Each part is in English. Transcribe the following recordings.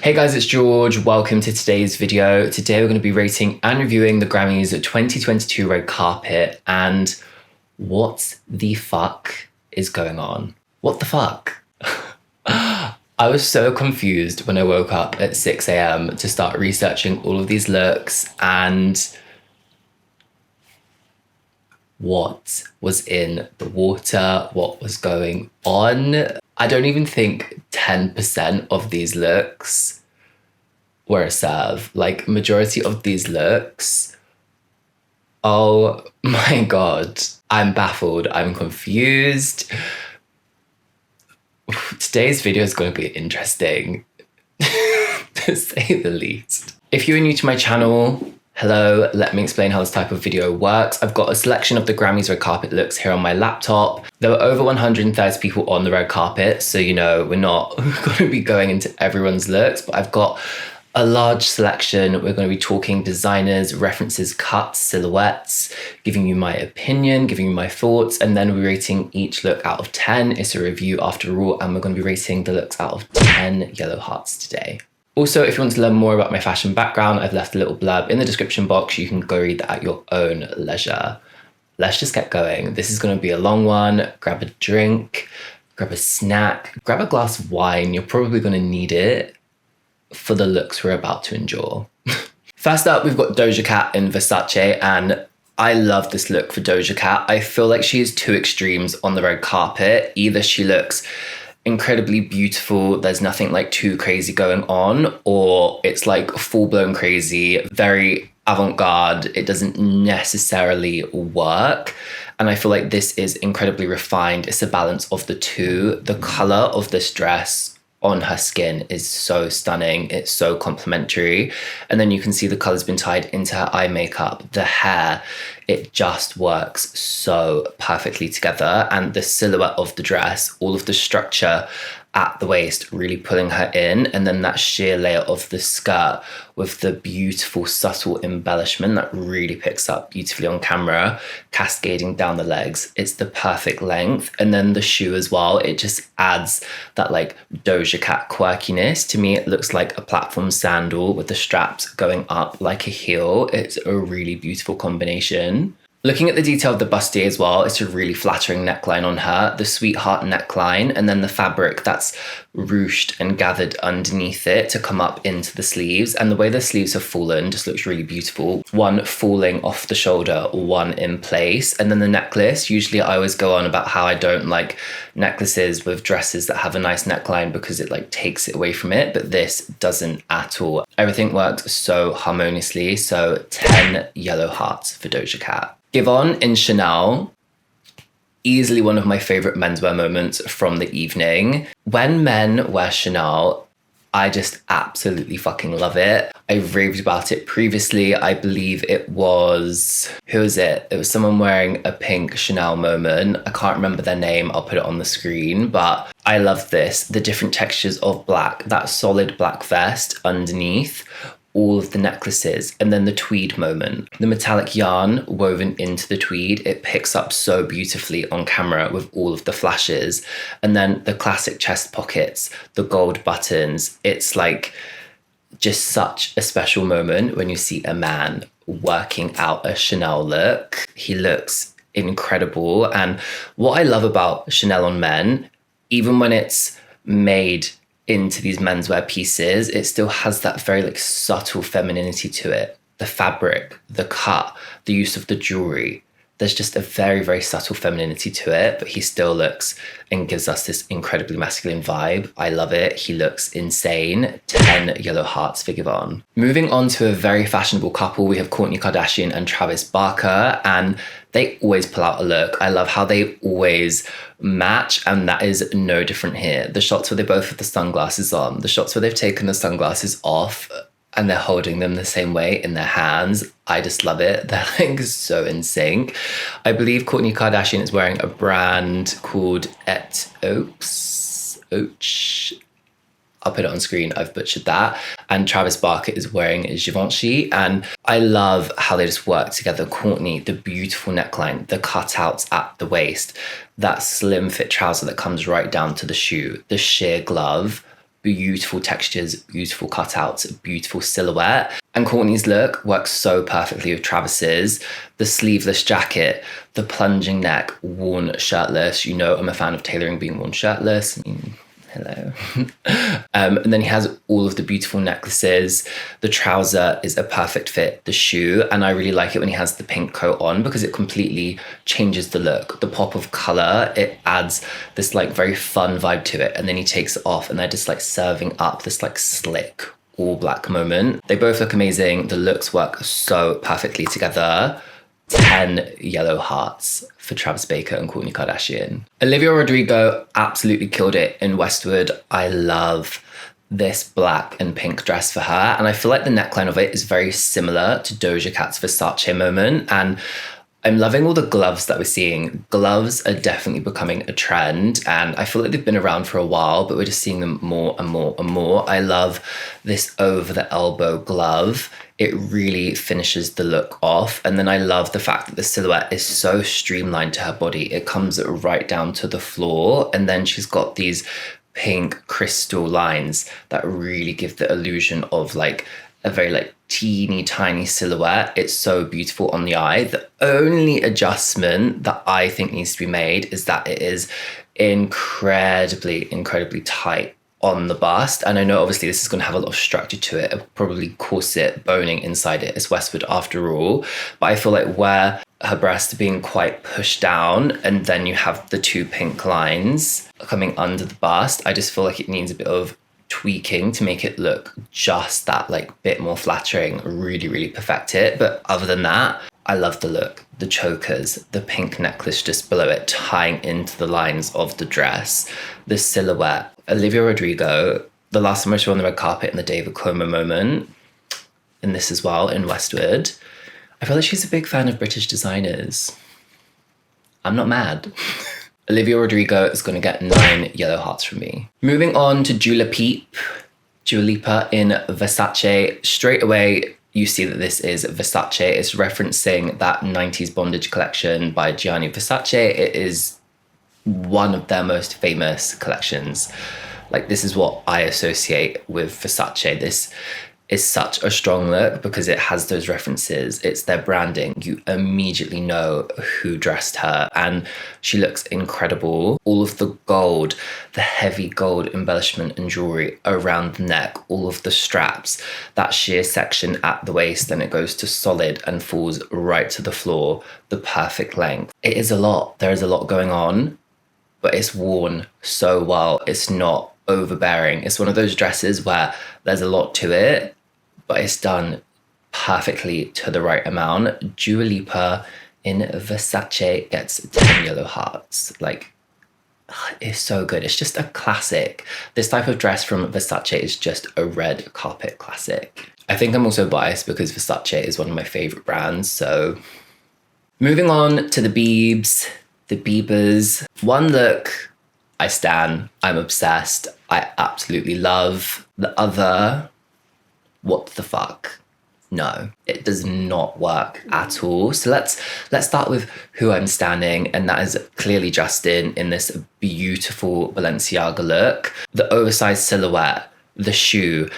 Hey guys, it's George. Welcome to today's video. Today we're going to be rating and reviewing the Grammys 2022 red carpet and what the fuck is going on? What the fuck? I was so confused when I woke up at 6 a.m. to start researching all of these looks and what was in the water, what was going on. I don't even think 10% of these looks were a serve. Like, majority of these looks, oh my God, I'm baffled, I'm confused. Today's video is going to be interesting, to say the least. If you're new to my channel, hello, let me explain how this type of video works. I've got a selection of the Grammys red carpet looks here on my laptop. There were over 130 people on the red carpet, so you know, we're not going to be going into everyone's looks, but I've got a large selection. We're going to be talking designers, references, cuts, silhouettes, giving you my opinion, giving you my thoughts, and then we're rating each look out of 10. It's a review after all, and we're going to be rating the looks out of 10 yellow hearts today. Also, if you want to learn more about my fashion background, I've left a little blurb in the description box. You can go read that at your own leisure. Let's just get going. This is going to be a long one. Grab a drink, grab a snack, grab a glass of wine. You're probably going to need it for the looks we're about to endure. First up, we've got Doja Cat in Versace, and I love this look for Doja Cat. I feel like she has two extremes on the red carpet. Either she looks incredibly beautiful, there's nothing like too crazy going on, or it's like full-blown crazy, very avant-garde, it doesn't necessarily work. And I feel like this is incredibly refined. It's a balance of the two. The color of this dress on her skin is so stunning, it's so complimentary, and then you can see the color's been tied into her eye makeup, the hair, it just works so perfectly together, and the silhouette of the dress, all of the structure at the waist really pulling her in, and then that sheer layer of the skirt with the beautiful subtle embellishment that really picks up beautifully on camera, cascading down the legs. It's the perfect length, and then the shoe as well, it just adds that like Doja Cat quirkiness. To me, it looks like a platform sandal with the straps going up like a heel. It's a really beautiful combination. Looking at the detail of the bustier as well, it's a really flattering neckline on her, the sweetheart neckline, and then the fabric that's ruched and gathered underneath it to come up into the sleeves. And the way the sleeves have fallen just looks really beautiful. One falling off the shoulder, one in place. And then the necklace, usually I always go on about how I don't like necklaces with dresses that have a nice neckline because it like takes it away from it, but this doesn't at all. Everything works so harmoniously, so 10 yellow hearts for Doja Cat. Giveon in Chanel, easily one of my favorite menswear moments from the evening. When men wear Chanel, I just absolutely fucking love it. I've raved about it previously. I believe it was, who was it? It was someone wearing a pink Chanel moment. I can't remember their name. I'll put it on the screen, but I love this. The different textures of black, that solid black vest underneath, all of the necklaces, and then the tweed moment. The metallic yarn woven into the tweed, it picks up so beautifully on camera with all of the flashes. And then the classic chest pockets, the gold buttons. It's like just such a special moment when you see a man working out a Chanel look. He looks incredible. And what I love about Chanel on men, even when it's made into these menswear pieces, it still has that very like subtle femininity to it. The fabric, the cut, the use of the jewelry. There's just a very, very subtle femininity to it, but he still looks and gives us this incredibly masculine vibe. I love it. He looks insane. 10 yellow hearts for Giveon. Moving on to a very fashionable couple, we have Kourtney Kardashian and Travis Barker, and they always pull out a look. I love how they always match, and that is no different here. The shots where they both have the sunglasses on, the shots where they've taken the sunglasses off, and they're holding them the same way in their hands. I just love it. They're like so in sync. I believe Kourtney Kardashian is wearing a brand called Et Oaks. I'll put it on screen, I've butchered that. And Travis Barker is wearing Givenchy, and I love how they just work together. Kourtney, the beautiful neckline, the cutouts at the waist, that slim fit trouser that comes right down to the shoe, the sheer glove, beautiful textures, beautiful cutouts, beautiful silhouette. And Kourtney's look works so perfectly with Travis's. The sleeveless jacket, the plunging neck, worn shirtless. You know I'm a fan of tailoring being worn shirtless. I mean, hello. And then he has all of the beautiful necklaces. The trouser is a perfect fit, the shoe. And I really like it when he has the pink coat on because it completely changes the look. The pop of color, it adds this like very fun vibe to it. And then he takes it off and they're just like serving up this like slick all black moment. They both look amazing. The looks work so perfectly together. 10 yellow hearts for Travis Baker and Kourtney Kardashian. Olivia Rodrigo absolutely killed it in Westwood. I love this black and pink dress for her. And I feel like the neckline of it is very similar to Doja Cat's Versace moment. And I'm loving all the gloves that we're seeing. Gloves are definitely becoming a trend, and I feel like they've been around for a while, but we're just seeing them more and more and more. I love this over the elbow glove. It really finishes the look off. And then I love the fact that the silhouette is so streamlined to her body. It comes right down to the floor. And then she's got these pink crystal lines that really give the illusion of like a very like teeny tiny silhouette. It's so beautiful on the eye. The only adjustment that I think needs to be made is that it is incredibly tight on the bust. And I know obviously this is going to have a lot of structure to it. It'll probably corset boning inside it. It's Westwood after all. But I feel like where her breasts are being quite pushed down and then you have the two pink lines coming under the bust, I just feel like it needs a bit of tweaking to make it look just that like bit more flattering, really perfect it. But other than that, I love the look, the chokers, the pink necklace just below it tying into the lines of the dress, the silhouette. Olivia Rodrigo, the last time I saw on the red carpet in the David Como moment, and this as well in Westwood, I feel like she's a big fan of British designers. I'm not mad. Olivia Rodrigo is going to get 9 yellow hearts from me. Moving on to Dua Lipa in Versace. Straight away, you see that this is Versace. It's referencing that 90s bondage collection by Gianni Versace. It is one of their most famous collections. Like, this is what I associate with Versace. This is such a strong look because it has those references. It's their branding. You immediately know who dressed her and she looks incredible. All of the gold, the heavy gold embellishment and jewelry around the neck, all of the straps, that sheer section at the waist, then it goes to solid and falls right to the floor, the perfect length. It is a lot. There is a lot going on, but it's worn so well. It's not overbearing. It's one of those dresses where there's a lot to it, but it's done perfectly to the right amount. Dua Lipa in Versace gets 10 yellow hearts. Like, it's so good. It's just a classic. This type of dress from Versace is just a red carpet classic. I think I'm also biased because Versace is one of my favorite brands. So moving on to the Biebers. One look I stan, I'm obsessed, I absolutely love. The other, what the fuck? No, it does not work at all. So let's start with who I'm standing, and that is clearly Justin in this beautiful Balenciaga look. The oversized silhouette, the shoe.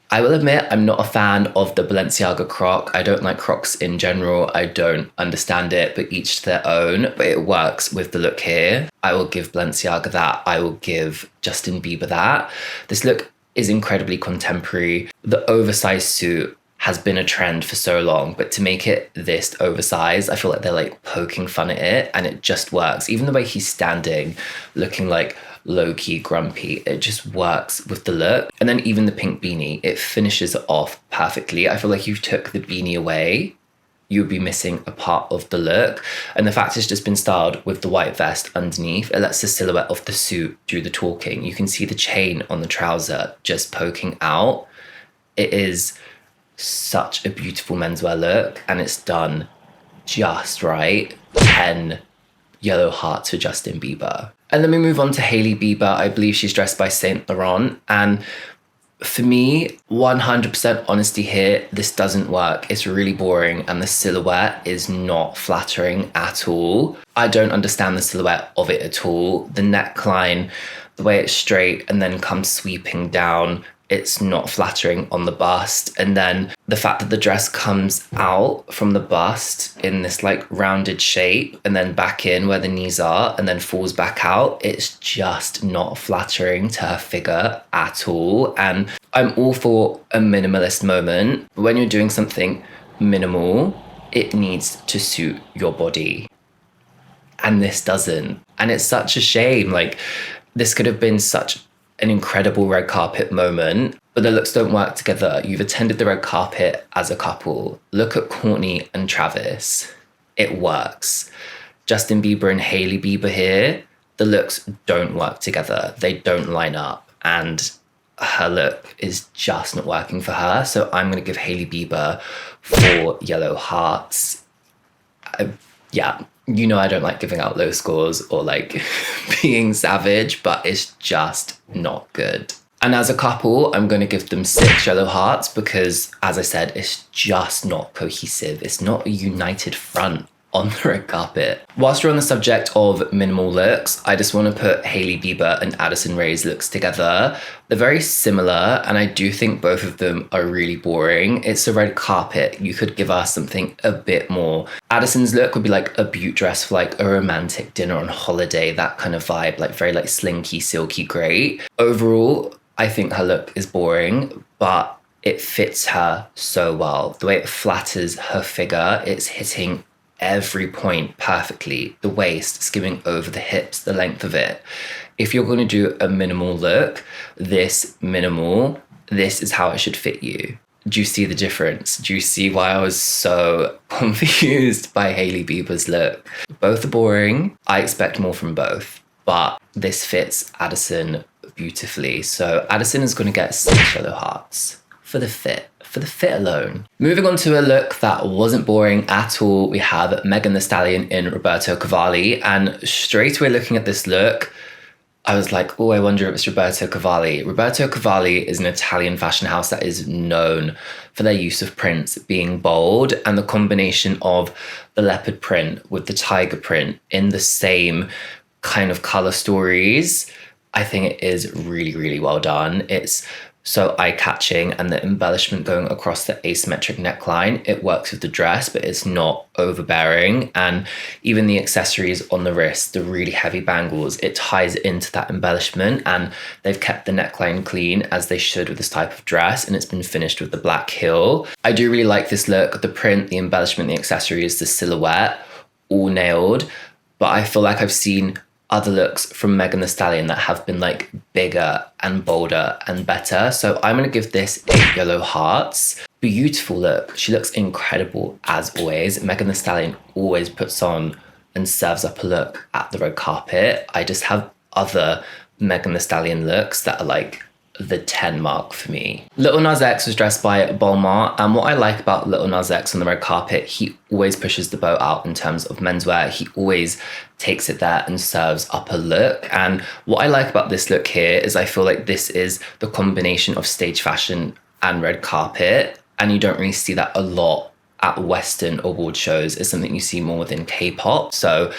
I will admit I'm not a fan of the Balenciaga croc. I don't like crocs in general. I don't understand it, but each to their own. But it works with the look here. I will give Balenciaga that. I will give Justin Bieber that. This look is incredibly contemporary. The oversized suit has been a trend for so long, but to make it this oversized, I feel like they're like poking fun at it and it just works. Even the way he's standing, looking like low-key grumpy, it just works with the look. And then even the pink beanie, it finishes it off perfectly. I feel like if you took the beanie away, you would be missing a part of the look. And the fact it's just been styled with the white vest underneath, it lets the silhouette of the suit do the talking. You can see the chain on the trouser just poking out. It is such a beautiful menswear look and it's done just right. 10 yellow hearts for Justin Bieber. And then we move on to Hailey Bieber. I believe she's dressed by Saint Laurent. And for me, 100% honesty here, this doesn't work. It's really boring and the silhouette is not flattering at all. I don't understand the silhouette of it at all. The neckline, the way it's straight and then comes sweeping down, it's not flattering on the bust. And then the fact that the dress comes out from the bust in this like rounded shape and then back in where the knees are and then falls back out, it's just not flattering to her figure at all. And I'm all for a minimalist moment. When you're doing something minimal, it needs to suit your body. And this doesn't. And it's such a shame. Like, this could have been such an incredible red carpet moment, but the looks don't work together. You've attended the red carpet as a couple. Look at Kourtney and Travis. It works. Justin Bieber and Hailey Bieber here, the looks don't work together. They don't line up. And her look is just not working for her. So I'm going to give Hailey Bieber 4 yellow hearts. Yeah. You know I don't like giving out low scores or like being savage, but it's just not good. And as a couple, I'm going to give them 6 yellow hearts because, as I said, it's just not cohesive. It's not a united front on the red carpet. Whilst we're on the subject of minimal looks, I just want to put Hailey Bieber and Addison Rae's looks together. They're very similar, and I do think both of them are really boring. It's a red carpet. You could give us something a bit more. Addison's look would be like a butte dress for like a romantic dinner on holiday, that kind of vibe, like very like slinky, silky, great. Overall, I think her look is boring, but it fits her so well. The way it flatters her figure, it's hitting every point perfectly. The waist skimming over the hips, the length of it. If you're going to do a minimal look, this is how it should fit you. Do you see the difference? Do you see why I was so confused by Hailey Bieber's look? Both are boring. I expect more from both, but this fits Addison beautifully. So Addison is going to get 6 yellow hearts for the fit. For the fit alone. Moving on to a look that wasn't boring at all, we have Megan Thee Stallion in Roberto Cavalli, and straight away looking at this look, I was like, oh, I wonder if it's Roberto Cavalli. Roberto Cavalli is an Italian fashion house that is known for their use of prints being bold, and the combination of the leopard print with the tiger print in the same kind of color stories, I think it is really, really well done. It's so eye-catching, and the embellishment going across the asymmetric neckline, it works with the dress, but it's not overbearing. And even the accessories on the wrist, the really heavy bangles, it ties into that embellishment, and they've kept the neckline clean as they should with this type of dress, and it's been finished with the black heel. I do really like this look, the print, the embellishment, the accessories, the silhouette, all nailed. But I feel like I've seen other looks from Megan Thee Stallion that have been like bigger and bolder and better. So I'm going to give this 8 yellow hearts. Beautiful look. She looks incredible as always. Megan Thee Stallion always puts on and serves up a look at the red carpet. I just have other Megan Thee Stallion looks that are like the 10 mark for me. Lil Nas X was dressed by Balmain, and what I like about Lil Nas X on the red carpet, he always pushes the boat out in terms of menswear. He always takes it there and serves up a look. And what I like about this look here is I feel like this is the combination of stage fashion and red carpet, and you don't really see that a lot at Western award shows. It's something you see more within K-pop. So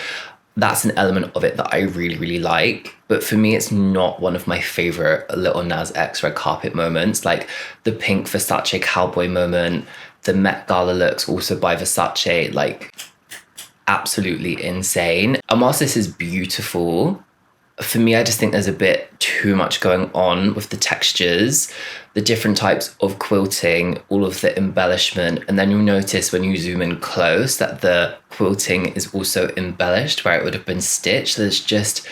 that's an element of it that I really, really like. But for me, it's not one of my favorite Lil Nas X red carpet moments. Like the pink Versace cowboy moment, the Met Gala looks also by Versace, like absolutely insane. And whilst this is beautiful, for me, I just think there's a bit too much going on with the textures, the different types of quilting, all of the embellishment. And then you'll notice when you zoom in close that the quilting is also embellished where it would have been stitched. There's just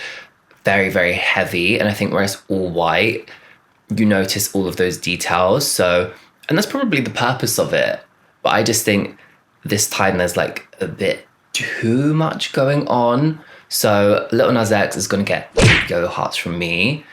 very, very heavy. And I think where it's all white, you notice all of those details. So, and that's probably the purpose of it. But I just think this time there's like a bit too much going on. So Lil Nas X is going to get 8 yellow hearts from me.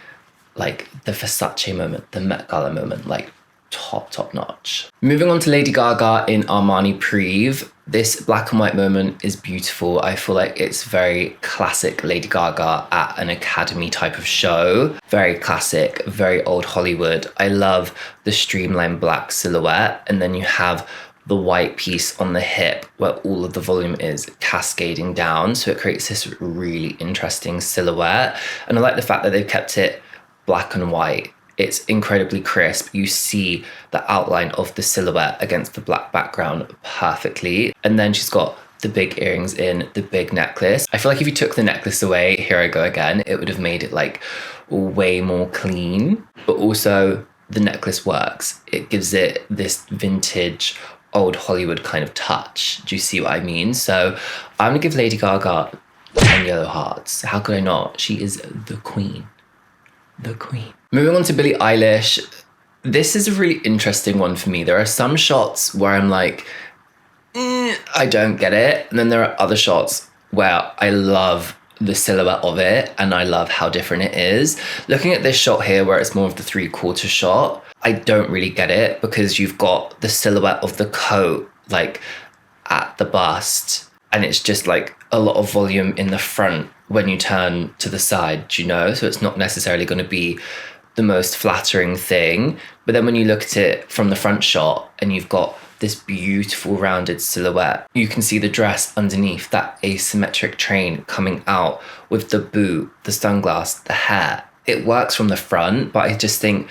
Like the Versace moment, the Met Gala moment, like top notch. Moving on to Lady Gaga in Armani Prive. This black and white moment is beautiful. I feel like it's very classic Lady Gaga at an Academy type of show. Very classic, very old Hollywood. I love the streamlined black silhouette. And then you have the white piece on the hip where all of the volume is cascading down. So it creates this really interesting silhouette. And I like the fact that they've kept it black and white. It's incredibly crisp. You see the outline of the silhouette against the black background perfectly. And then she's got the big earrings in, the big necklace. I feel like if you took the necklace away, here I go again, it would have made it like way more clean. But also the necklace works. It gives it this vintage old Hollywood kind of touch. Do you see what I mean? So I'm gonna give Lady Gaga 10 yellow hearts. How could I not? She is the queen. The queen. Moving on to Billie Eilish. This is a really interesting one for me. There are some shots where I'm like, I don't get it. And then there are other shots where I love the silhouette of it and I love how different it is. Looking at this shot here where it's more of the 3/4 shot, I don't really get it because you've got the silhouette of the coat like at the bust and it's just like a lot of volume in the front when you turn to the side, you know? So it's not necessarily going to be the most flattering thing. But then when you look at it from the front shot and you've got this beautiful rounded silhouette, you can see the dress underneath, that asymmetric train coming out with the boot, the sunglass, the hair. It works from the front, but I just think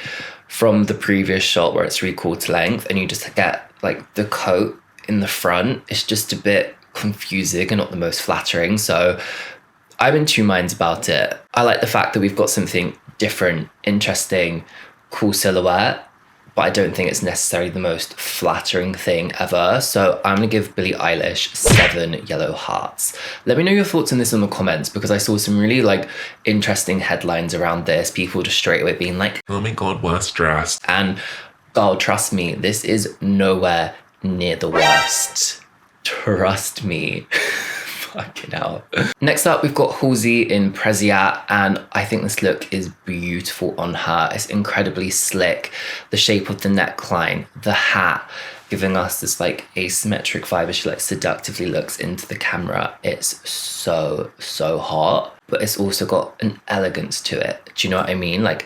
from the previous shot where it's 3/4 length and you just get like the coat in the front, it's just a bit confusing and not the most flattering. So I'm in two minds about it. I like the fact that we've got something different, interesting, cool silhouette, but I don't think it's necessarily the most flattering thing ever. So I'm gonna give Billie Eilish 7 yellow hearts. Let me know your thoughts on this in the comments because I saw some really like interesting headlines around this. People just straight away being like, oh my God, worst dress. And girl, trust me, this is nowhere near the worst. Trust me. Fucking hell. Next up, we've got Halsey in Preziat, and I think this look is beautiful on her. It's incredibly slick. The shape of the neckline, the hat, giving us this like asymmetric vibe as she like seductively looks into the camera. It's so, so hot, but it's also got an elegance to it. Do you know what I mean? Like,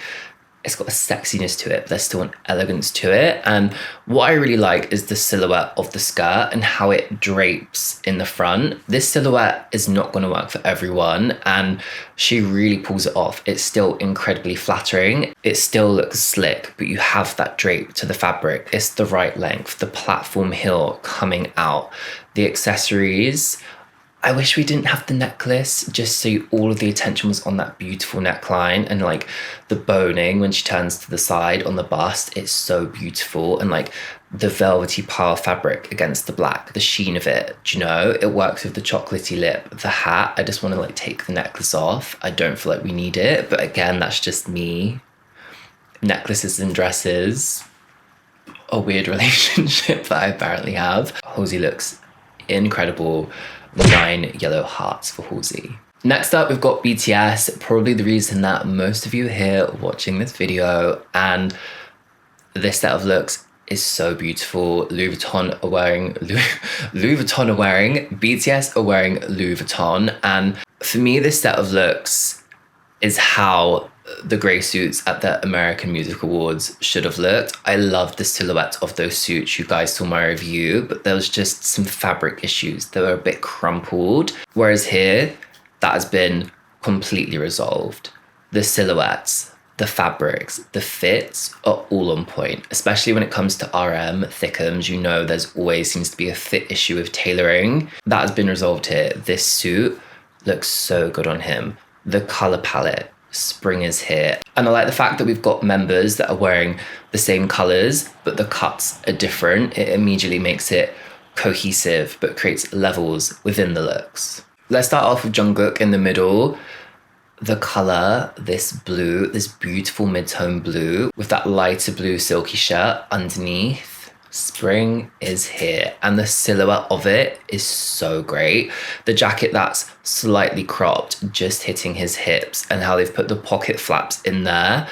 it's got a sexiness to it, but there's still an elegance to it. And what I really like is the silhouette of the skirt and how it drapes in the front. This silhouette is not going to work for everyone, and she really pulls it off. It's still incredibly flattering. It still looks slick, but you have that drape to the fabric. It's the right length, the platform heel coming out, the accessories. I wish we didn't have the necklace, just so all of the attention was on that beautiful neckline and like the boning when she turns to the side on the bust. It's so beautiful, and like the velvety pearl fabric against the black, the sheen of it, do you know? It works with the chocolatey lip, the hat. I just want to like take the necklace off. I don't feel like we need it, but again, that's just me. Necklaces and dresses, a weird relationship that I apparently have. Halsey looks incredible. 9 yellow hearts for Halsey. Next up, we've got BTS, probably the reason that most of you are here watching this video, and this set of looks is so beautiful. Louis Vuitton are wearing, BTS are wearing Louis Vuitton, and for me, this set of looks is how the grey suits at the American Music Awards should have looked. I love the silhouette of those suits. You guys saw my review, but there was just some fabric issues. They were a bit crumpled. Whereas here, that has been completely resolved. The silhouettes, the fabrics, the fits are all on point, especially when it comes to RM, thickums. You know, there's always seems to be a fit issue with tailoring. That has been resolved here. This suit looks so good on him. The color palette, spring is here. And I like the fact that we've got members that are wearing the same colors, but the cuts are different. It immediately makes it cohesive, but creates levels within the looks. Let's start off with Jungkook in the middle. The color, this blue, this beautiful mid-tone blue with that lighter blue silky shirt underneath. Spring is here, and the silhouette of it is so great. The jacket that's slightly cropped, just hitting his hips, and how they've put the pocket flaps in there.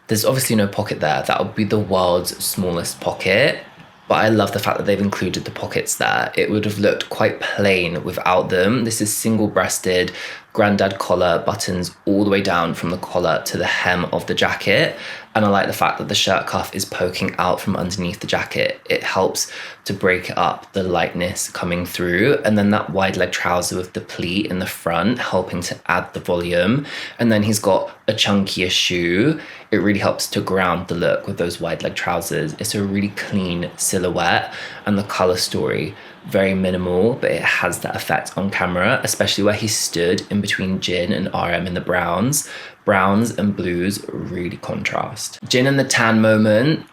There's obviously no pocket there. That would be the world's smallest pocket, but I love the fact that they've included the pockets there. It would have looked quite plain without them. This is single-breasted, grandad collar, buttons all the way down from the collar to the hem of the jacket. And I like the fact that the shirt cuff is poking out from underneath the jacket. It helps to break it up, the lightness coming through. And then that wide leg trouser with the pleat in the front, helping to add the volume. And then he's got a chunkier shoe. It really helps to ground the look with those wide leg trousers. It's a really clean silhouette, and the color story, very minimal, but it has that effect on camera, especially where he stood in between Jin and RM in the browns. Browns and blues really contrast. Jin in the tan moment,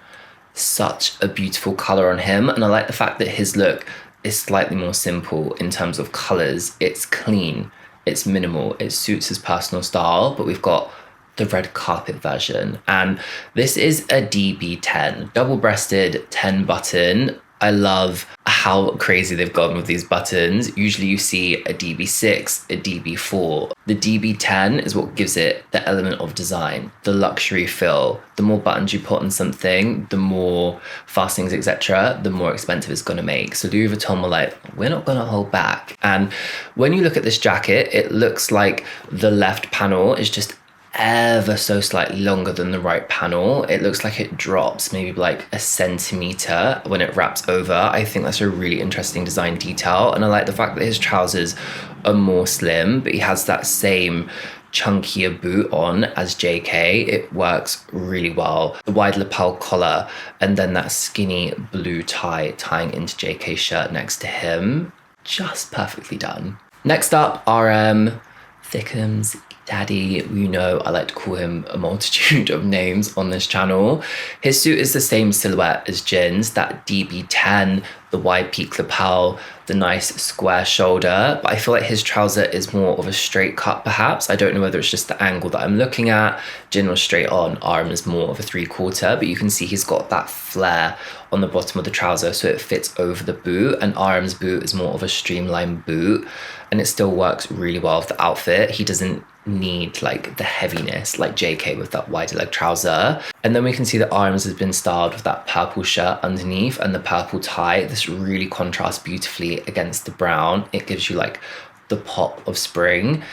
such a beautiful color on him. And I like the fact that his look is slightly more simple in terms of colors. It's clean, it's minimal, it suits his personal style, but we've got the red carpet version. And this is a DB10, double-breasted 10 button. I love how crazy they've gone with these buttons. Usually you see a DB6, a DB4. The DB10 is what gives it the element of design, the luxury feel. The more buttons you put on something, the more fastenings, etc., the more expensive it's gonna make. So Louis Vuitton were like, we're not gonna hold back. And when you look at this jacket, it looks like the left panel is just ever so slightly longer than the right panel. It looks like it drops maybe like a centimeter when it wraps over. I think that's a really interesting design detail, and I like the fact that his trousers are more slim, but he has that same chunkier boot on as JK. It works really well. The wide lapel collar and then that skinny blue tie tying into JK's shirt next to him, just perfectly done. Next up, RM, Thickums Daddy. You know I like to call him a multitude of names on this channel. His suit is the same silhouette as Jin's, that DB10, the wide peak lapel, the nice square shoulder, but I feel like his trouser is more of a straight cut perhaps. I don't know whether it's just the angle that I'm looking at. Jin was straight on, RM is more of a 3/4, but you can see he's got that flare on the bottom of the trouser so it fits over the boot, and RM's boot is more of a streamlined boot, and it still works really well with the outfit. He doesn't need like the heaviness like JK with that wider leg trouser. And then we can see that RM's has been styled with that purple shirt underneath and the purple tie. This really contrasts beautifully against the brown. It gives you like the pop of spring.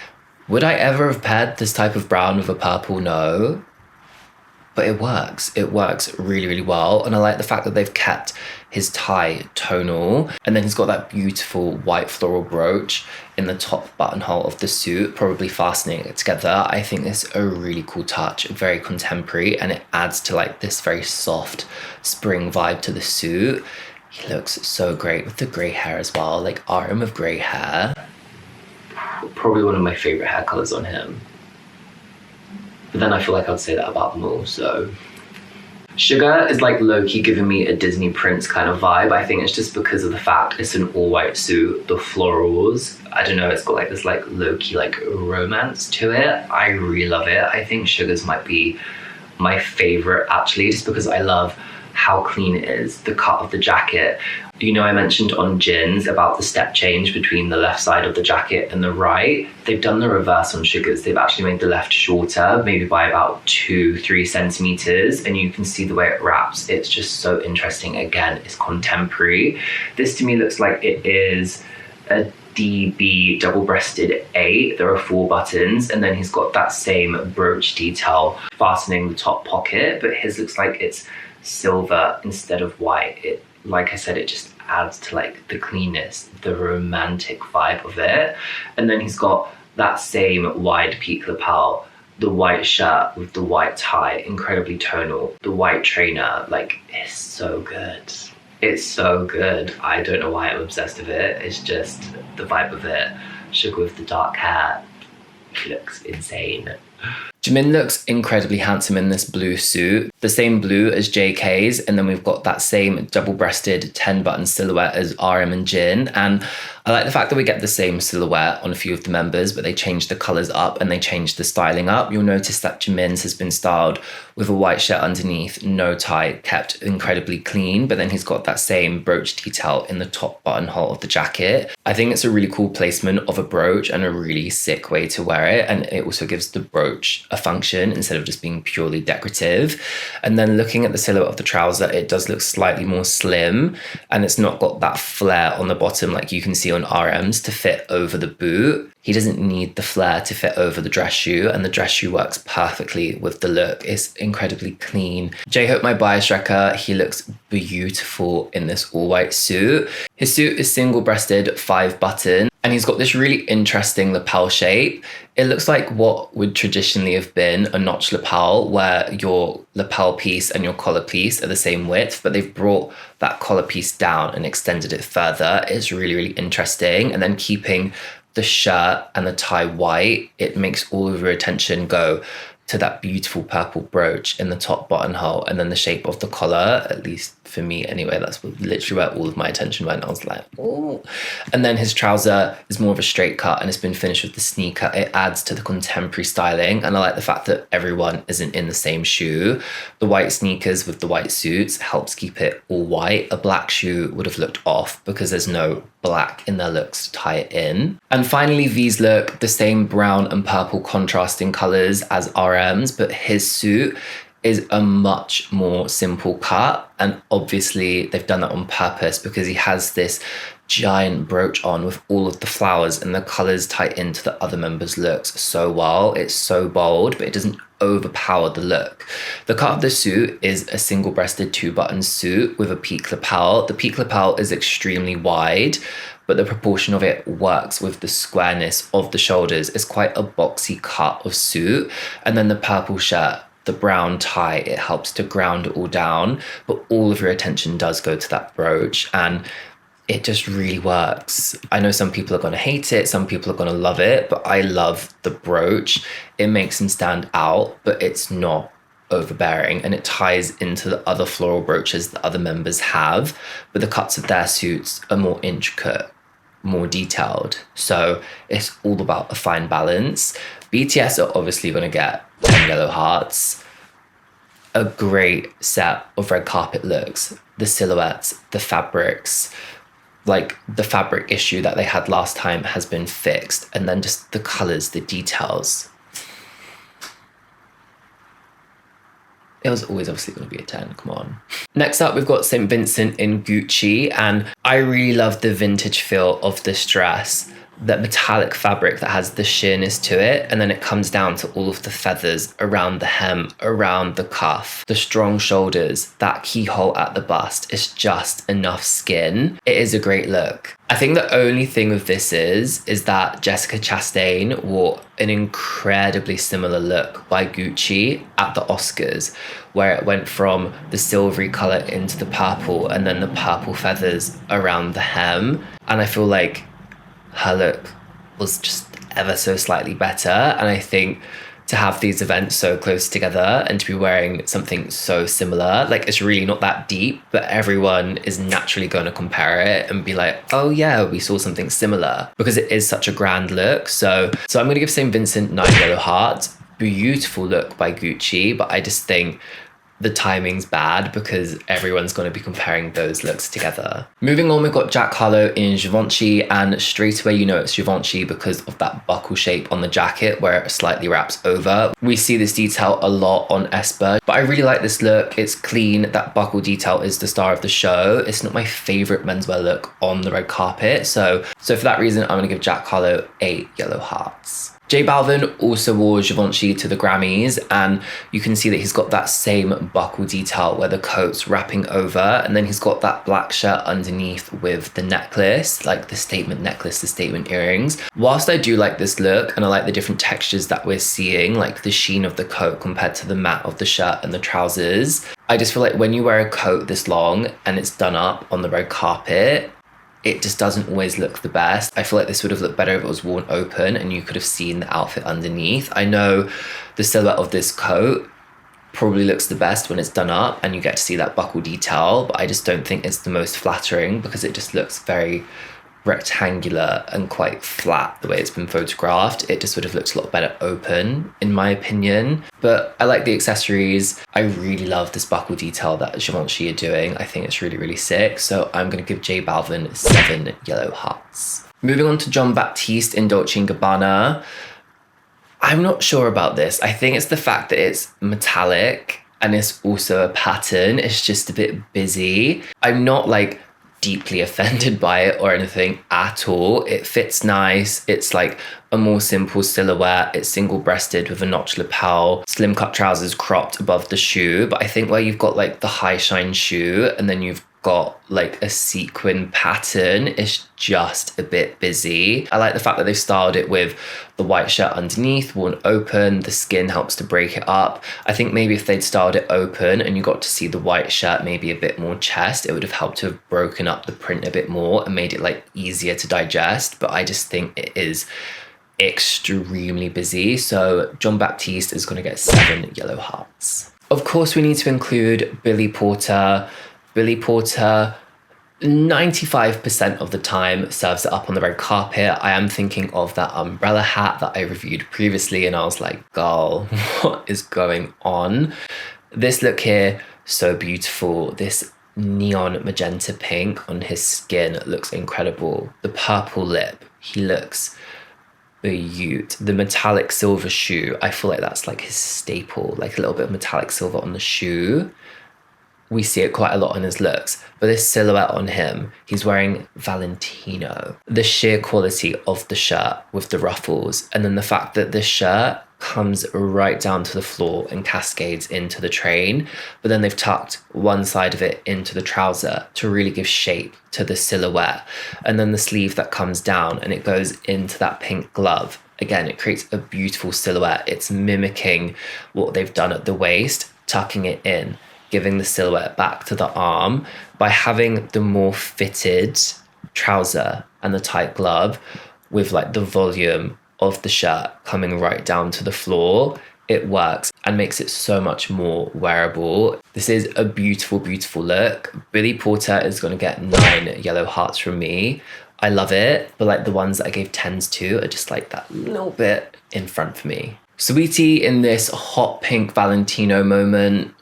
Would I ever have paired this type of brown with a purple? No. But it works really, really well. And I like the fact that they've kept his tie tonal. And then he's got that beautiful white floral brooch in the top buttonhole of the suit, probably fastening it together. I think this is a really cool touch, very contemporary, and it adds to like this very soft spring vibe to the suit. He looks so great with the grey hair as well, like RM of grey hair. Probably one of my favorite hair colors on him. But then I feel like I'd say that about them all, so. Sugar is like low-key giving me a Disney Prince kind of vibe. I think it's just because of the fact it's an all-white suit, the florals. I don't know, it's got like this like low-key like romance to it. I really love it. I think Sugar's might be my favorite actually, just because I love how clean it is, the cut of the jacket. You know, I mentioned on Jin's about the step change between the left side of the jacket and the right. They've done the reverse on Sugar's. They've actually made the left shorter, maybe by about 2-3 centimeters, and you can see the way it wraps. It's just so interesting. Again, it's contemporary. This to me looks like it is a DB double-breasted 8. There are 4 buttons, and then he's got that same brooch detail fastening the top pocket, but his looks like it's silver instead of white. It, like I said, it just adds to like the cleanness, the romantic vibe of it. And then he's got that same wide peak lapel, the white shirt with the white tie, incredibly tonal. The white trainer, like, it's so good. It's so good. I don't know why I'm obsessed with it. It's just the vibe of it. Sugar with the dark hair, he looks insane. Jimin looks incredibly handsome in this blue suit, the same blue as JK's, and then we've got that same double-breasted 10-button silhouette as RM and Jin. And I like the fact that we get the same silhouette on a few of the members, but they changed the colours up and they changed the styling up. You'll notice that Jimin's has been styled with a white shirt underneath, no tie, kept incredibly clean, but then he's got that same brooch detail in the top buttonhole of the jacket. I think it's a really cool placement of a brooch and a really sick way to wear it, and it also gives the brooch a function instead of just being purely decorative. And then looking at the silhouette of the trouser, it does look slightly more slim, and it's not got that flare on the bottom like you can see on RM's to fit over the boot. He doesn't need the flare to fit over the dress shoe, and the dress shoe works perfectly with the look. It's incredibly clean. J-Hope, my bias wrecker, he looks beautiful in this all-white suit. His suit is single-breasted, 5-button, and he's got this really interesting lapel shape. It looks like what would traditionally have been a notch lapel, where your lapel piece and your collar piece are the same width, but they've brought that collar piece down and extended it further. It's really, really interesting. And then keeping the shirt and the tie white, it makes all of your attention go to that beautiful purple brooch in the top buttonhole, and then the shape of the collar, at least for me anyway, that's literally where all of my attention went. I was like, oh. And then his trouser is more of a straight cut and it's been finished with the sneaker. It adds to the contemporary styling, and I like the fact that everyone isn't in the same shoe. The white sneakers with the white suits helps keep it all white. A black shoe would have looked off because there's no black in their looks to tie it in. And finally, V's look, the same brown and purple contrasting colours as RM's, but his suit is a much more simple cut, and obviously they've done that on purpose because he has this giant brooch on with all of the flowers, and the colours tie into the other members' looks so well. It's so bold, but it doesn't overpower the look. The cut of the suit is a single-breasted 2-button suit with a peak lapel. The peak lapel is extremely wide, but the proportion of it works with the squareness of the shoulders. It's quite a boxy cut of suit. And then the purple shirt, the brown tie, it helps to ground it all down, but all of your attention does go to that brooch, and it just really works. I know some people are going to hate it, some people are going to love it, but I love the brooch. It makes him stand out, but it's not overbearing, and it ties into the other floral brooches that other members have, but the cuts of their suits are more intricate, more detailed. So it's all about a fine balance. BTS are obviously going to get 10 yellow hearts. A great set of red carpet looks, the silhouettes, the fabrics, like the fabric issue that they had last time has been fixed, and then just the colors, the details. It was always obviously going to be a 10, come on. Next up, we've got St. Vincent in Gucci, and I really love the vintage feel of this dress. That metallic fabric that has the sheerness to it, and then it comes down to all of the feathers around the hem, around the cuff, the strong shoulders, that keyhole at the bust is just enough skin. It is a great look. I think the only thing with this is that Jessica Chastain wore an incredibly similar look by Gucci at the Oscars, where it went from the silvery colour into the purple, and then the purple feathers around the hem. And I feel like her look was just ever so slightly better. And I think to have these events so close together and to be wearing something so similar, like, it's really not that deep, but everyone is naturally going to compare it and be like, oh yeah, we saw something similar, because it is such a grand look. So I'm going to give St. Vincent 9 yellow hearts. Beautiful look by Gucci, but I just think the timing's bad because everyone's going to be comparing those looks together. Moving on, we've got Jack Harlow in Givenchy, and straight away you know it's Givenchy because of that buckle shape on the jacket where it slightly wraps over. We see this detail a lot on Esper, but I really like this look. It's clean. That buckle detail is the star of the show. It's not my favorite menswear look on the red carpet, so for that reason I'm going to give Jack Harlow 8 yellow hearts. J Balvin also wore Givenchy to the Grammys, and you can see that he's got that same buckle detail where the coat's wrapping over, and then he's got that black shirt underneath with the necklace, like the statement necklace, the statement earrings. Whilst I do like this look and I like the different textures that we're seeing, like the sheen of the coat compared to the matte of the shirt and the trousers, I just feel like when you wear a coat this long and it's done up on the red carpet, it just doesn't always look the best. I feel like this would have looked better if it was worn open and you could have seen the outfit underneath. I know the silhouette of this coat probably looks the best when it's done up and you get to see that buckle detail, but I just don't think it's the most flattering because it just looks very rectangular and quite flat the way it's been photographed. It just would have looked a lot better open, in my opinion. But I like the accessories. I really love this buckle detail that Givenchy are doing. I think it's really, really sick. So I'm going to give J Balvin 7 yellow hearts. Moving on to Jon Baptiste in Dolce & Gabbana. I'm not sure about this. I think it's the fact that it's metallic and it's also a pattern. It's just a bit busy. I'm not like deeply offended by it or anything at all. It fits nice. It's like a more simple silhouette. It's single-breasted with a notch lapel, slim cut trousers cropped above the shoe. But I think where you've got like the high shine shoe and then you've got like a sequin pattern, it's just a bit busy. I like the fact that they've styled it with the white shirt underneath worn open. The skin helps to break it up. I think maybe if they'd styled it open and you got to see the white shirt maybe a bit more chest, it would have helped to have broken up the print a bit more and made it like easier to digest. But I just think it is extremely busy. So Jon Baptiste is going to get 7 yellow hearts. Of course, we need to include Billie Porter. Billie Porter, 95% of the time serves it up on the red carpet. I am thinking of that umbrella hat that I reviewed previously and I was like, girl, what is going on? This look here, so beautiful. This neon magenta pink on his skin looks incredible. The purple lip, he looks beaut. The metallic silver shoe, I feel like that's like his staple, like a little bit of metallic silver on the shoe. We see it quite a lot in his looks, but this silhouette on him, he's wearing Valentino. The sheer quality of the shirt with the ruffles, and then the fact that this shirt comes right down to the floor and cascades into the train, but then they've tucked one side of it into the trouser to really give shape to the silhouette. And then the sleeve that comes down and it goes into that pink glove. Again, it creates a beautiful silhouette. It's mimicking what they've done at the waist, tucking it in, giving the silhouette back to the arm. By having the more fitted trouser and the tight glove with like the volume of the shirt coming right down to the floor, it works and makes it so much more wearable. This is a beautiful, beautiful look. Billie Porter is going to get 9 yellow hearts from me. I love it, but like the ones that I gave 10s to are just like that little bit in front for me. Saweetie in this hot pink Valentino moment.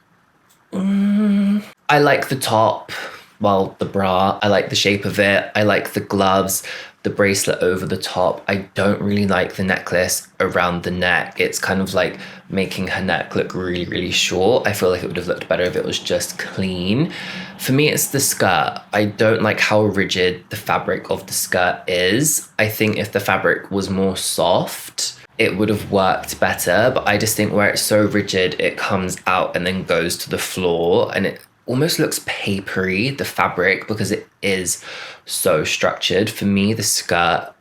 I like the top, well, the bra. I like the shape of it. I like the gloves, the bracelet over the top. I don't really like the necklace around the neck. It's kind of like making her neck look really, really short. I feel like it would have looked better if it was just clean. For me, it's the skirt. I don't like how rigid the fabric of the skirt is. I think if the fabric was more soft, it would have worked better, but I just think where it's so rigid, it comes out and then goes to the floor and it almost looks papery, the fabric, because it is so structured. For me, the skirt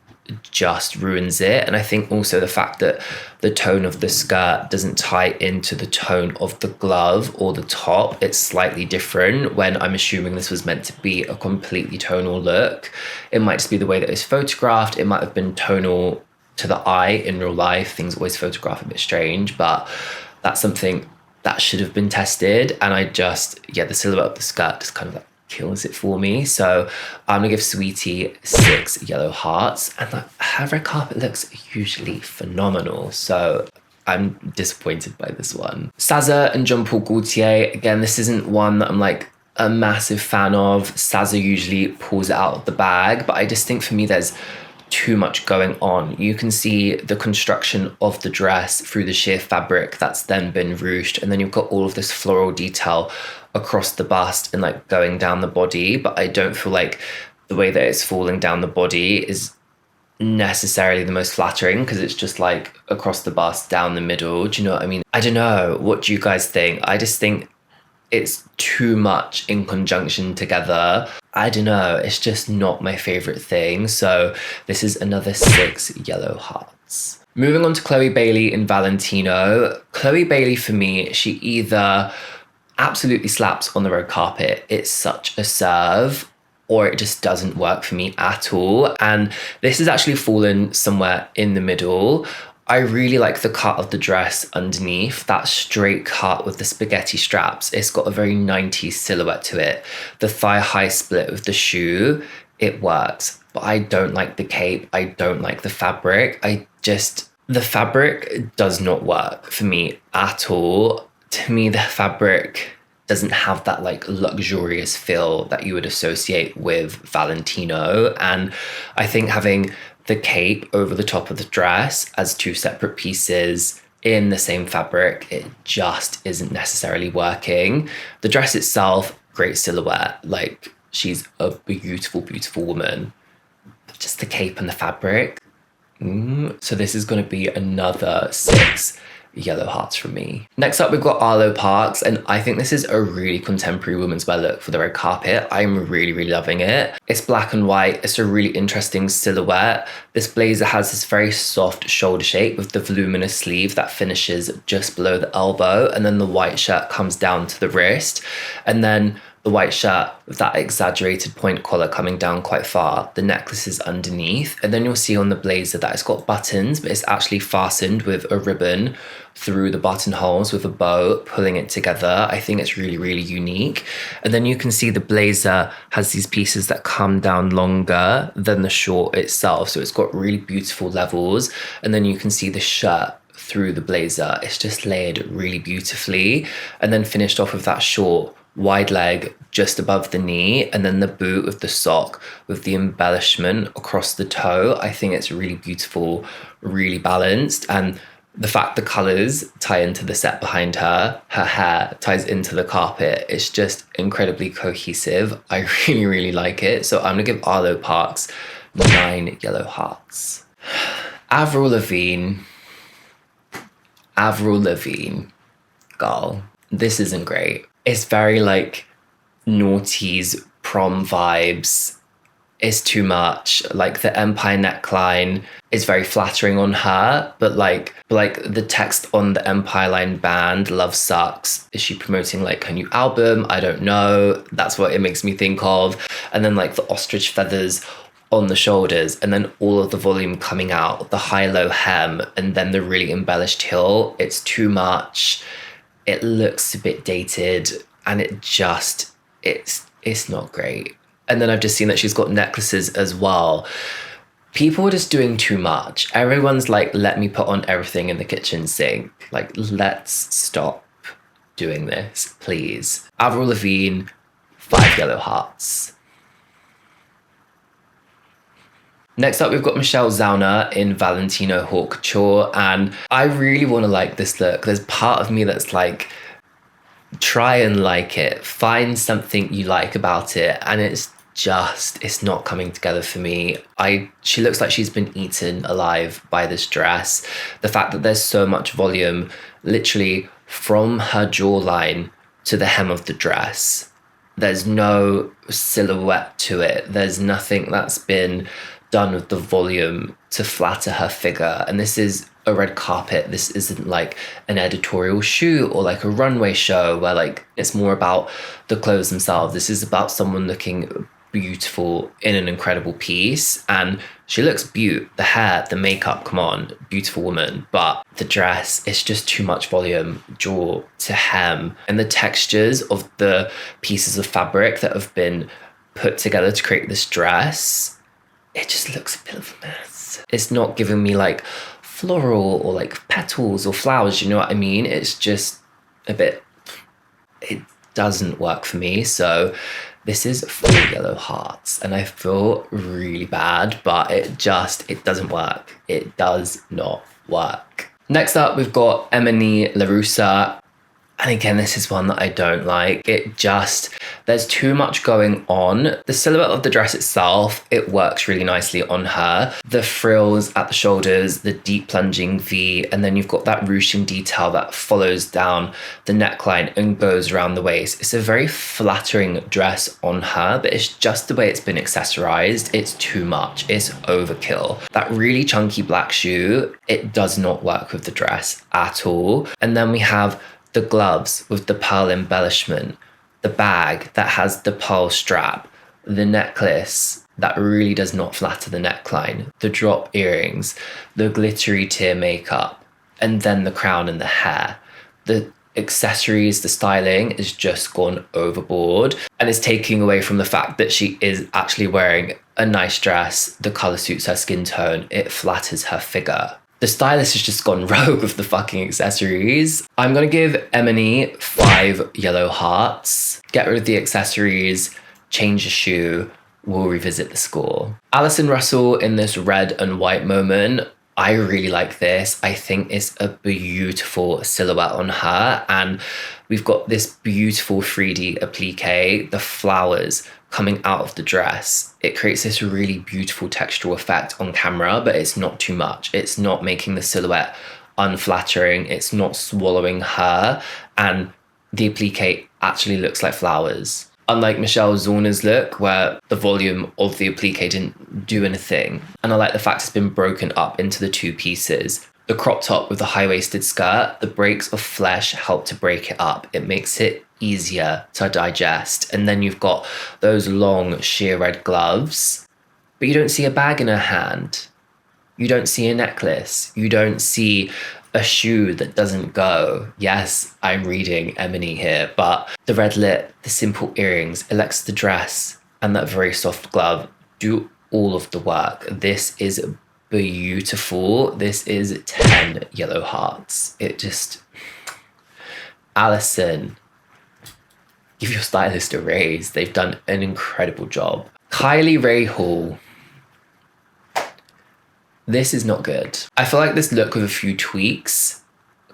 just ruins it. And I think also the fact that the tone of the skirt doesn't tie into the tone of the glove or the top, it's slightly different when I'm assuming this was meant to be a completely tonal look. It might just be the way that it's photographed. It might have been tonal to the eye in real life. Things always photograph a bit strange, but that's something that should have been tested. And I just, the silhouette of the skirt just kind of like kills it for me. So I'm gonna give Saweetie 6 yellow hearts, and like, her red carpet looks usually phenomenal. So I'm disappointed by this one. SZA and Jean Paul Gaultier, again, this isn't one that I'm like a massive fan of. SZA usually pulls it out of the bag, but I just think for me there's too much going on. You can see the construction of the dress through the sheer fabric that's then been ruched, and then you've got all of this floral detail across the bust and like going down the body, but I don't feel like the way that it's falling down the body is necessarily the most flattering, because it's just like across the bust, down the middle. Do you know what I mean? I don't know. What do you guys think? I just think it's too much in conjunction together. I don't know, it's just not my favorite thing. So this is another 6 yellow hearts. Moving on to Chloe Bailey in Valentino. Chloe Bailey, for me, she either absolutely slaps on the red carpet, it's such a serve, or it just doesn't work for me at all. And this has actually fallen somewhere in the middle. I really like the cut of the dress underneath, that straight cut with the spaghetti straps. It's got a very 90s silhouette to it. The thigh-high split with the shoe, it works. But I don't like the cape. I don't like the fabric. The fabric does not work for me at all. To me, the fabric doesn't have that like luxurious feel that you would associate with Valentino. And I think having the cape over the top of the dress as two separate pieces in the same fabric, it just isn't necessarily working. The dress itself, great silhouette. Like, she's a beautiful, beautiful woman. But just the cape and the fabric. So this is going to be another 6 yellow hearts from me. Next up, we've got Arlo Parks, and I think this is a really contemporary women's wear look for the red carpet. I'm really, really loving it. It's black and white. It's a really interesting silhouette. This blazer has this very soft shoulder shape with the voluminous sleeve that finishes just below the elbow, and then the white shirt comes down to the wrist, and then the white shirt with that exaggerated point collar coming down quite far. The necklace is underneath, and then you'll see on the blazer that it's got buttons, but it's actually fastened with a ribbon through the buttonholes with a bow, pulling it together. I think it's really, really unique. And then you can see the blazer has these pieces that come down longer than the short itself. So it's got really beautiful levels. And then you can see the shirt through the blazer. It's just layered really beautifully. And then finished off with that short wide leg just above the knee, and then the boot with the sock with the embellishment across the toe. I think it's really beautiful, really balanced, and the fact the colours tie into the set behind her hair ties into the carpet, it's just incredibly cohesive. I really, really like it. So I'm gonna give Arlo Parks 9 yellow hearts. Avril Lavigne, girl, this isn't great. It's very like noughties, prom vibes. It's too much. Like the empire neckline is very flattering on her, but like the text on the empire line band, Love Sucks. Is she promoting like her new album? I don't know. That's what it makes me think of. And then like the ostrich feathers on the shoulders, and then all of the volume coming out, the high-low hem, and then the really embellished heel. It's too much. It looks a bit dated, and it's not great. And then I've just seen that she's got necklaces as well. People are just doing too much. Everyone's like, let me put on everything in the kitchen sink. Like, let's stop doing this, please. Avril Lavigne, 5 yellow hearts. Next up, we've got Michelle Zauner in Valentino Haute Couture, and I really want to like this look. There's part of me that's like, try and like it. Find something you like about it, and it's not coming together for me. She looks like she's been eaten alive by this dress. The fact that there's so much volume, literally from her jawline to the hem of the dress. There's no silhouette to it. There's nothing that's been done with the volume to flatter her figure. And this is a red carpet. This isn't like an editorial shoot or like a runway show where like it's more about the clothes themselves. This is about someone looking beautiful in an incredible piece, and she looks beaut. The hair, the makeup, come on, beautiful woman. But the dress, it's just too much volume, jaw to hem, and the textures of the pieces of fabric that have been put together to create this dress, it just looks a bit of a mess. It's not giving me like floral or like petals or flowers, you know what I mean? It's just a bit, it doesn't work for me. So this is 4 yellow hearts, and I feel really bad, but it doesn't work. It does not work. Next up, we've got Emonee Larussa. And again, this is one that I don't like. There's too much going on. The silhouette of the dress itself, it works really nicely on her. The frills at the shoulders, the deep plunging V, and then you've got that ruching detail that follows down the neckline and goes around the waist. It's a very flattering dress on her, but it's just the way it's been accessorized. It's too much. It's overkill. That really chunky black shoe, it does not work with the dress at all. And then we have the gloves with the pearl embellishment, the bag that has the pearl strap, the necklace that really does not flatter the neckline, the drop earrings, the glittery tear makeup, and then the crown and the hair. The accessories, the styling is just gone overboard, and it's taking away from the fact that she is actually wearing a nice dress. The color suits her skin tone. It flatters her figure. The stylist has just gone rogue with the fucking accessories. I'm gonna give Emonee 5 yellow hearts. Get rid of the accessories, change the shoe, we'll revisit the score. Allison Russell in this red and white moment. I really like this. I think it's a beautiful silhouette on her. And we've got this beautiful 3D applique, the flowers coming out of the dress. It creates this really beautiful textural effect on camera, but it's not too much. It's not making the silhouette unflattering. It's not swallowing her. And the applique actually looks like flowers. Unlike Michelle Zauner's look, where the volume of the applique didn't do anything. And I like the fact it's been broken up into the two pieces. The crop top with the high-waisted skirt, the breaks of flesh help to break it up. It makes it easier to digest. And then you've got those long sheer red gloves, but you don't see a bag in her hand. You don't see a necklace. You don't see a shoe that doesn't go. Yes, I'm reading Emonee here, but the red lip, the simple earrings, Alexa the dress, and that very soft glove do all of the work. This is beautiful. This is 10 yellow hearts. It just... Allison, give your stylist a raise. They've done an incredible job. Kylie Rae Hall. This is not good. I feel like this look with a few tweaks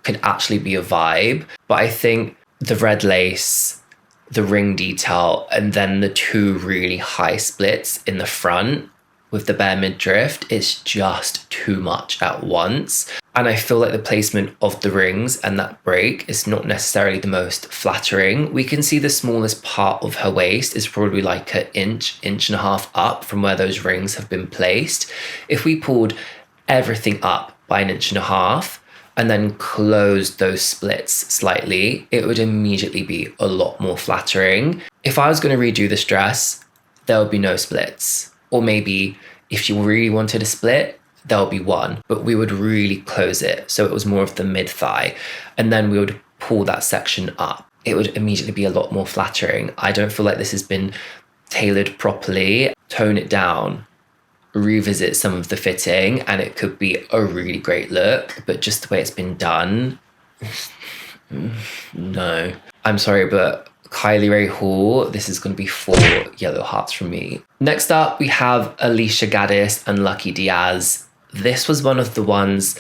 could actually be a vibe, but I think the red lace, the ring detail, and then the two really high splits in the front with the bare midriff is just too much at once. And I feel like the placement of the rings and that break is not necessarily the most flattering. We can see the smallest part of her waist is probably like an inch and a half up from where those rings have been placed. If we pulled everything up by an inch and a half and then closed those splits slightly, it would immediately be a lot more flattering. If I was going to redo this dress, there would be no splits. Or maybe if she really wanted a split, there'll be one, but we would really close it. So it was more of the mid-thigh. And then we would pull that section up. It would immediately be a lot more flattering. I don't feel like this has been tailored properly. Tone it down, revisit some of the fitting, and it could be a really great look. But just the way it's been done, no. I'm sorry, but Kylie Rae Hall, this is going to be 4 yellow hearts from me. Next up, we have Alicia Gaddis and Lucky Diaz. This was one of the ones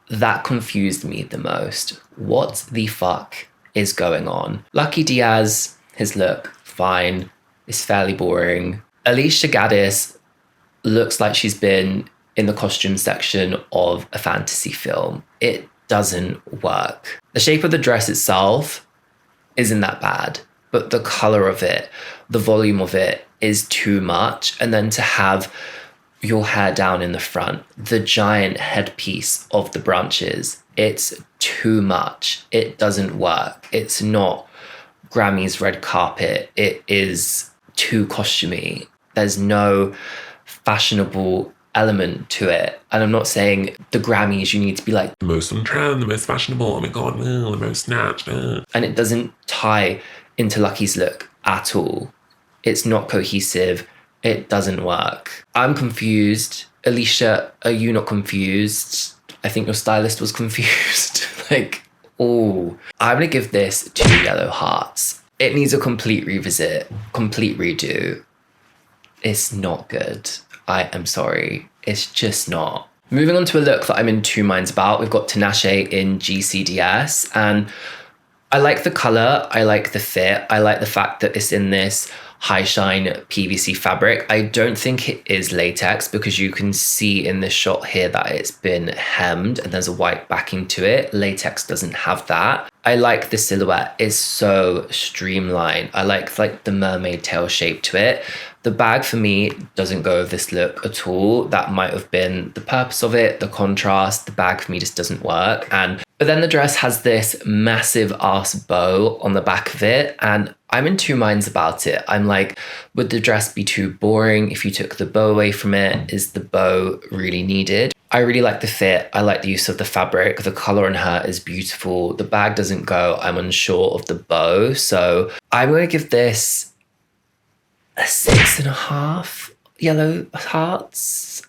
that confused me the most. What the fuck is going on? Lucky Diaz, his look, fine, is fairly boring. Alicia Gaddis looks like she's been in the costume section of a fantasy film. It doesn't work. The shape of the dress itself isn't that bad, but the color of it, the volume of it is too much. And then to have your hair down in the front, the giant headpiece of the branches, it's too much. It doesn't work. It's not Grammy's red carpet. It is too costumey. There's no fashionable element to it. And I'm not saying the Grammys, you need to be like the most on trend, the most fashionable, oh my god, the most snatched. And it doesn't tie into Lucky's look at all. It's not cohesive. It doesn't work. I'm confused. Alicia, are you not confused? I think your stylist was confused. I'm gonna give this 2 yellow hearts. It needs a complete revisit, complete redo. It's not good. I am sorry. It's just not. Moving on to a look that I'm in 2 minds about. We've got Tinashe in GCDS, and I like the color. I like the fit. I like the fact that it's in this high shine PVC fabric. I don't think it is latex because you can see in this shot here that it's been hemmed and there's a white backing to it. Latex doesn't have that. I like the silhouette. It's so streamlined. I like the mermaid tail shape to it. The bag for me doesn't go with this look at all. That might have been the purpose of it, the contrast. The bag for me just doesn't work. But then the dress has this massive ass bow on the back of it, and I'm in 2 minds about it. I'm like, would the dress be too boring if you took the bow away from it? Is the bow really needed? I really like the fit. I like the use of the fabric. The color on her is beautiful. The bag doesn't go. I'm unsure of the bow. So I'm going to give this a 6.5 yellow hearts.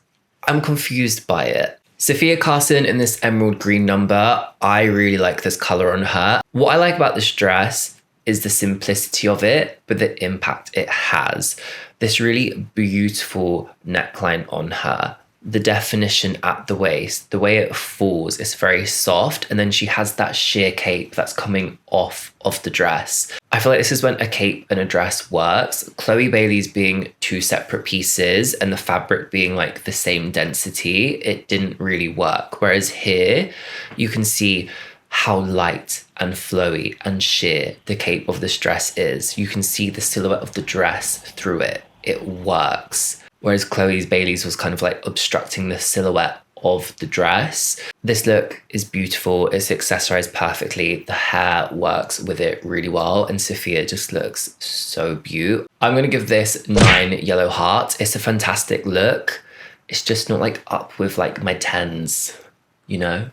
I'm confused by it. Sofia Carson in this emerald green number. I really like this color on her. What I like about this dress is the simplicity of it, but the impact it has. This really beautiful neckline on her, the definition at the waist, the way it falls is very soft, and then she has that sheer cape that's coming off of the dress. I feel like this is when a cape and a dress works. Chloe Bailey's being two separate pieces and the fabric being like the same density, it didn't really work. Whereas here, you can see how light and flowy and sheer the cape of this dress is. You can see the silhouette of the dress through it. It works. Whereas Chloe Bailey's was kind of like obstructing the silhouette of the dress. This look is beautiful. It's accessorized perfectly. The hair works with it really well. And Sofia just looks so beaut. I'm going to give this 9 yellow hearts. It's a fantastic look. It's just not like up with like my 10s, you know?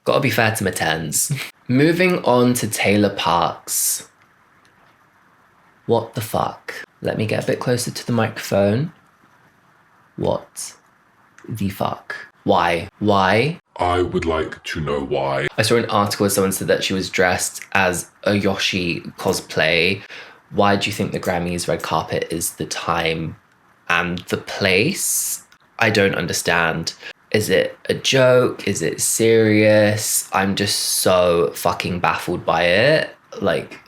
Gotta be fair to my 10s. Moving on to Taylor Parks. What the fuck? Let me get a bit closer to the microphone. What the fuck? Why? Why? I would like to know why. I saw an article where someone said that she was dressed as a Yoshi cosplay. Why do you think the Grammys red carpet is the time and the place? I don't understand. Is it a joke? Is it serious? I'm just so fucking baffled by it. Like,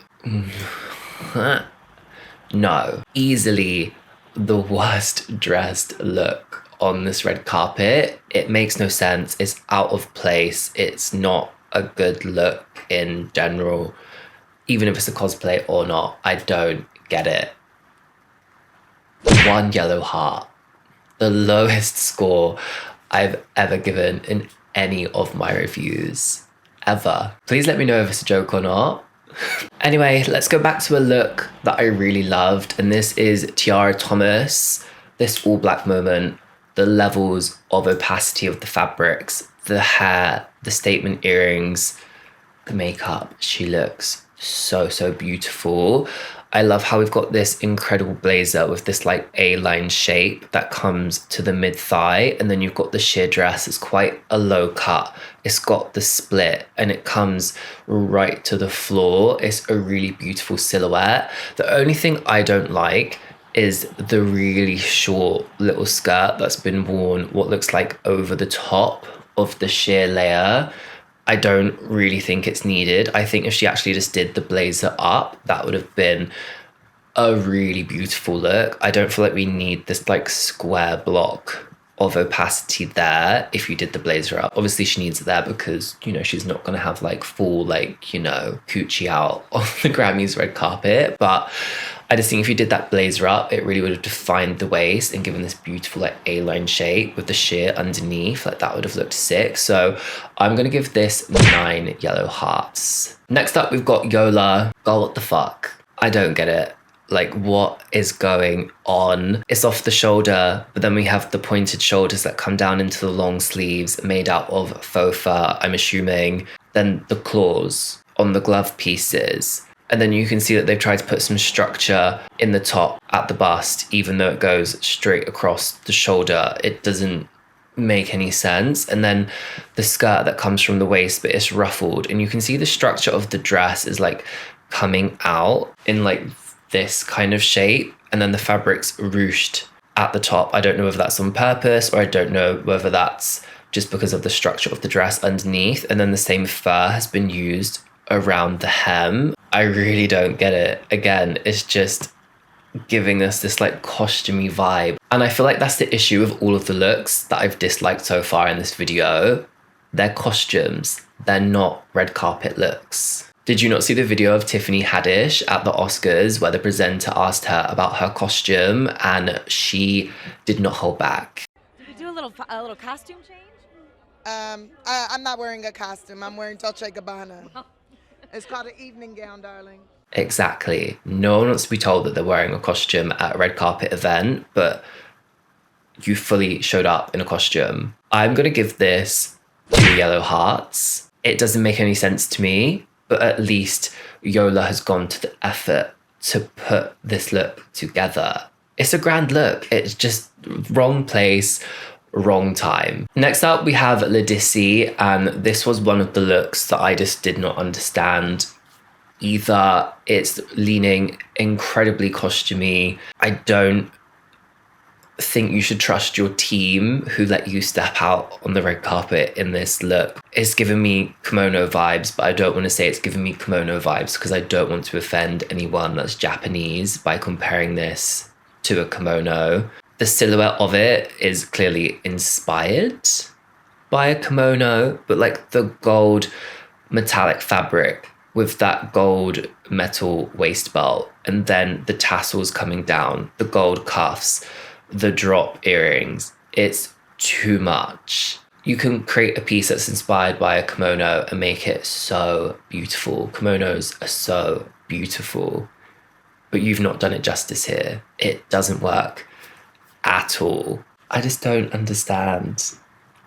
no. Easily the worst dressed look on this red carpet. It makes no sense. It's out of place. It's not a good look in general. Even if it's a cosplay or not, I don't get it. 1 yellow heart. The lowest score I've ever given in any of my reviews. Ever. Please let me know if it's a joke or not. Anyway, let's go back to a look that I really loved, and this is Tiara Thomas. This all black moment, the levels of opacity of the fabrics, the hair, the statement earrings, the makeup. She looks so beautiful. I love how we've got this incredible blazer with this like A-line shape that comes to the mid-thigh, and then you've got the sheer dress. It's quite a low cut. It's got the split and it comes right to the floor. It's a really beautiful silhouette. The only thing I don't like is the really short little skirt that's been worn, what looks like over the top of the sheer layer. I don't really think it's needed. I think if she actually just did the blazer up, that would have been a really beautiful look. I don't feel like we need this like square block of opacity there if you did the blazer up. Obviously she needs it there because, you know, she's not going to have like full like, you know, coochie out on the Grammys red carpet. But I just think if you did that blazer up, it really would have defined the waist and given this beautiful like A-line shape with the sheer underneath. Like that would have looked sick. So I'm going to give this 9 yellow hearts. Next up, we've got Yola. Girl, what the fuck? I don't get it. Like, what is going on? It's off the shoulder, but then we have the pointed shoulders that come down into the long sleeves made out of faux fur, I'm assuming. Then the claws on the glove pieces. And then you can see that they've tried to put some structure in the top at the bust, even though it goes straight across the shoulder. It doesn't make any sense. And then the skirt that comes from the waist, but it's ruffled. And you can see the structure of the dress is like coming out in like this kind of shape. And then the fabric's ruched at the top. I don't know whether that's on purpose or I don't know whether that's just because of the structure of the dress underneath. And then the same fur has been used around the hem. I really don't get it. Again, it's just giving us this like costumey vibe. And I feel like that's the issue with all of the looks that I've disliked so far in this video. They're costumes. They're not red carpet looks. Did you not see the video of Tiffany Haddish at the Oscars where the presenter asked her about her costume and she did not hold back? Did we do a little costume change? I'm not wearing a costume. I'm wearing Dolce & Gabbana. It's called an evening gown, darling. Exactly. No one wants to be told that they're wearing a costume at a red carpet event, but you fully showed up in a costume. I'm going to give this 2 yellow hearts. It doesn't make any sense to me, but at least Yola has gone to the effort to put this look together. It's a grand look. It's just wrong place, wrong time. Next up, we have Ledisi, and this was one of the looks that I just did not understand either. It's leaning incredibly costumey. I don't think you should trust your team who let you step out on the red carpet in this look. It's giving me kimono vibes, but I don't want to say it's giving me kimono vibes because I don't want to offend anyone that's Japanese by comparing this to a kimono. The silhouette of it is clearly inspired by a kimono, but like the gold metallic fabric with that gold metal waist belt, and then the tassels coming down, the gold cuffs, the drop earrings. It's too much. You can create a piece that's inspired by a kimono and make it so beautiful. Kimonos are so beautiful, but you've not done it justice here. It doesn't work at all. I just don't understand.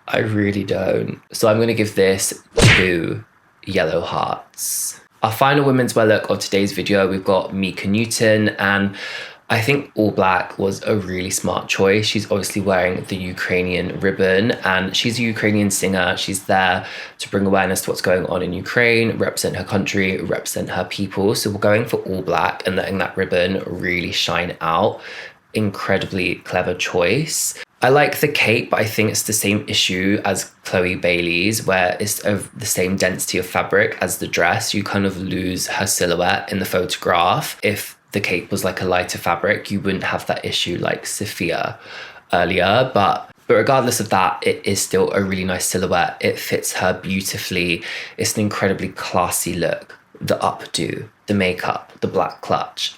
I really don't. So I'm going to give this 2 yellow hearts. Our final women's wear look of today's video, we've got Mika Newton, and I think all black was a really smart choice. She's obviously wearing the Ukrainian ribbon, and she's a Ukrainian singer. She's there to bring awareness to what's going on in Ukraine, represent her country, represent her people. So we're going for all black and letting that ribbon really shine out. Incredibly clever choice. I like the cape, but I think it's the same issue as Chloe Bailey's, where it's of the same density of fabric as the dress. You kind of lose her silhouette in the photograph. If the cape was like a lighter fabric, you wouldn't have that issue like Sofia earlier. But regardless of that, it is still a really nice silhouette. It fits her beautifully. It's an incredibly classy look. The updo, the makeup, the black clutch.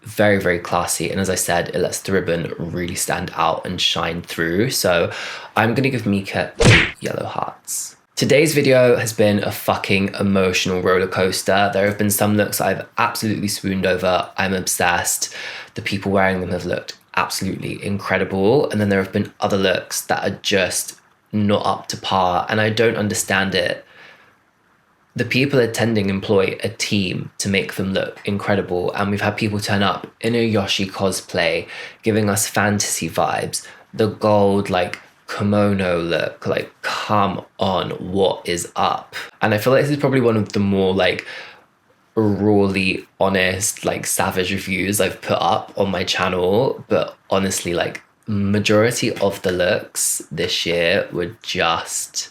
Very, very classy. And as I said, it lets the ribbon really stand out and shine through. So I'm going to give Mika 8 yellow hearts. Today's video has been a fucking emotional roller coaster. There have been some looks I've absolutely swooned over. I'm obsessed. The people wearing them have looked absolutely incredible. And then there have been other looks that are just not up to par. And I don't understand it. The people attending employ a team to make them look incredible. And we've had people turn up in a Yoshi cosplay, giving us fantasy vibes. The gold, like, kimono look, like, come on, what is up? And I feel like this is probably one of the more, like, rawly honest, like, savage reviews I've put up on my channel. But honestly, like, majority of the looks this year were just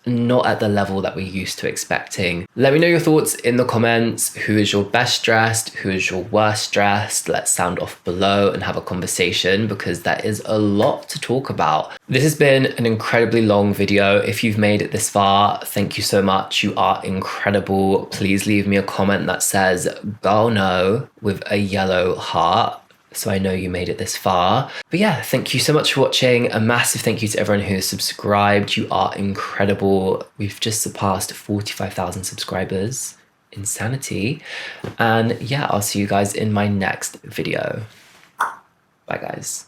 not at the level that we're used to expecting. Let me know your thoughts in the comments. Who is your best dressed? Who is your worst dressed? Let's sound off below and have a conversation, because there is a lot to talk about. This has been an incredibly long video. If you've made it this far, thank you so much. You are incredible. Please leave me a comment that says "Girl No" with a yellow heart, so I know you made it this far. But yeah, thank you so much for watching. A massive thank you to everyone who has subscribed. You are incredible. We've just surpassed 45,000 subscribers. Insanity. And yeah, I'll see you guys in my next video. Bye guys.